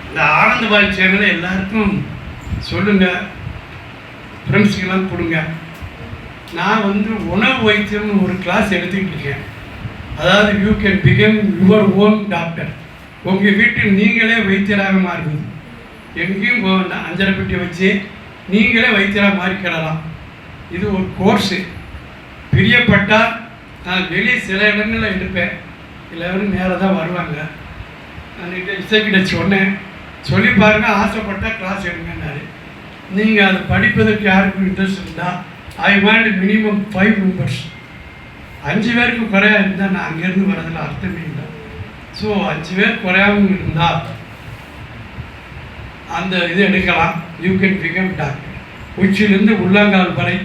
இந்த ஆனந்தபாய் சேனலை எல்லாருக்கும் சொல்லுங்கள், ஃப்ரெண்ட்ஸுக்கெல்லாம் கொடுங்க. நான் உணவு வைத்தியம்னு ஒரு கிளாஸ் எடுத்துக்கிட்டு இருக்கேன். அதாவது you can become your own doctor. உங்கள் வீட்டில் நீங்களே வைத்தியராக மாறுவது. எங்கேயும் போக வேண்டாம், 5 பெட்டி வச்சு நீங்களே வைத்தியராக மாறிக்கிடலாம். இது ஒரு கோர்ஸு. பிரியப்பட்டால் நான் வெளியே சில இடங்களில் எடுப்பேன், எல்லோரும் நேராக தான் வருவாங்க. நான் இசைக்கிட்ட சொன்னேன், சொல்லி பாருங்கள், ஆசைப்பட்டால் கிளாஸ் எடுங்கன்னாரு. நீங்கள் அதை படிப்பதற்கு யாருக்கும் இன்ட்ரெஸ்ட் இருந்தால் ஐ வாண்ட் மினிமம் 5 மெம்பர்ஸ். 5 பேருக்கு குறையா இருந்தால் நான் அங்கேருந்து வரதில் அர்த்தமே இல்லை. ஸோ 5 பேர் குறையாமல் இருந்தால் அந்த இது எடுக்கலாம். You can become doctor. உச்சிலிருந்து உள்ளங்கால் வரை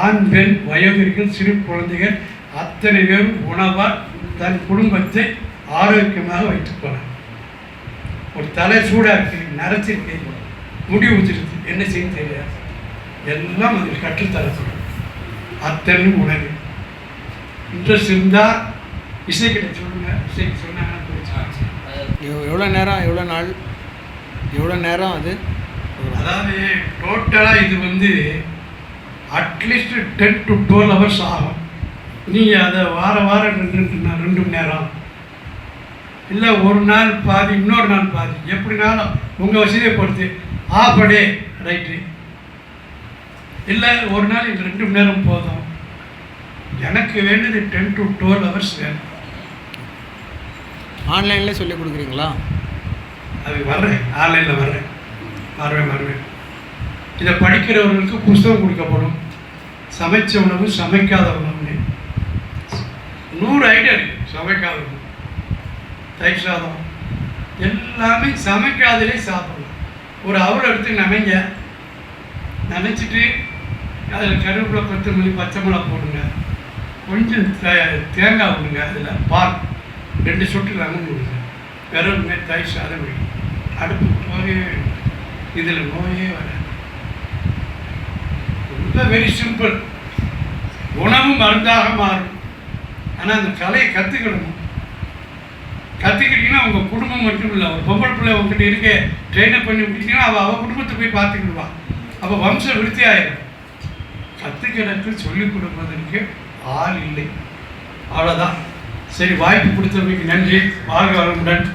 ஆண் பெண் வயோதிகர்கள் சிறு குழந்தைகள் அத்தனை பேரும் உணவால் தன் குடும்பத்தை ஆரோக்கியமாக வைத்துக் கொள்ளலாம். ஒரு தலை சூடாக இருக்குது, நரைச்சிருக்கு, முடி ஊற்றிருக்கு, என்ன செய்ய தெரியாது, எல்லாம் அது கற்றுத்தர சொல்லும். அத்தனையும் உணவு. இன்ட்ரெஸ்ட் இருந்தால் இசைக்கிட்ட சொல்லுங்கள், இசைக்கு சொன்னாங்கன்னா எவ்வளோ நேரம், எவ்வளோ நாள், எவ்வளோ நேரம் அது? அதாவது டோட்டலாக இது அட்லீஸ்ட் 10 to 12 hours ஆகும். நீங்கள் அதை வாரம் 2 மணி நேரம், இல்லை ஒரு நாள் பாதி, இன்னொரு நாள் பாதி, எப்படினாலும் உங்கள் வசதியை பொறுத்து ஆஃப் டே ரைட்டு, இல்லை ஒரு நாள் 2 மணி நேரம் போதும். எனக்கு வேண்டியது 10 to 12 hours வேணும். ஆன்லைனில் சொல்லி கொடுக்குறீங்களா? அது வர்றேன், ஆன்லைனில் வருவேன். இதை படிக்கிறவர்களுக்கு புஸ்தகம் கொடுக்கப்படும். சமைச்ச உணவு, சமைக்காத உணவுன்னு 100 ஐடியா இருக்குது. சமைக்காத உணவு, தயிர் சாதம், எல்லாமே சமைக்காதலே சாப்பிடலாம். ஒரு அவரை எடுத்து நினைச்சிட்டு அதில் கருவேப்பிலை, கொத்தமல்லி, பச்சை மிளகா போடுங்க, கொஞ்சம் தேங்காய் விடுங்க, அதில் பால் 2 சொட்டு லெமன் விடுங்க, வெறும் தயிர் சாதம் விடுங்க. அடுப்பு போகவே இதில் நோயே வராது. ரொம்ப வெரி சிம்பிள். உணவு மருந்தாக மாறும். ஆனால் அந்த கலையை கற்றுக்கிடணும். கற்றுக்கிட்டீங்கன்னா உங்கள் குடும்பம் மட்டும் இல்லை, ஒரு பொம்பளை பிள்ளை உங்ககிட்ட இருக்க ட்ரெயினப் பண்ணி விட்டீங்கன்னா அவள் குடும்பத்தை போய் பார்த்துக்கிடுவான். அப்போ வம்சம் விருத்தி ஆயிடும். கற்றுக்கிறதுக்கு சொல்லிக் கொடுப்பதற்கு ஆள் இல்லை, அவ்வளோதான். சரி, வாய்ப்பு கொடுத்தவங்களுக்கு நன்றி. வாழ்க வளமுடன்.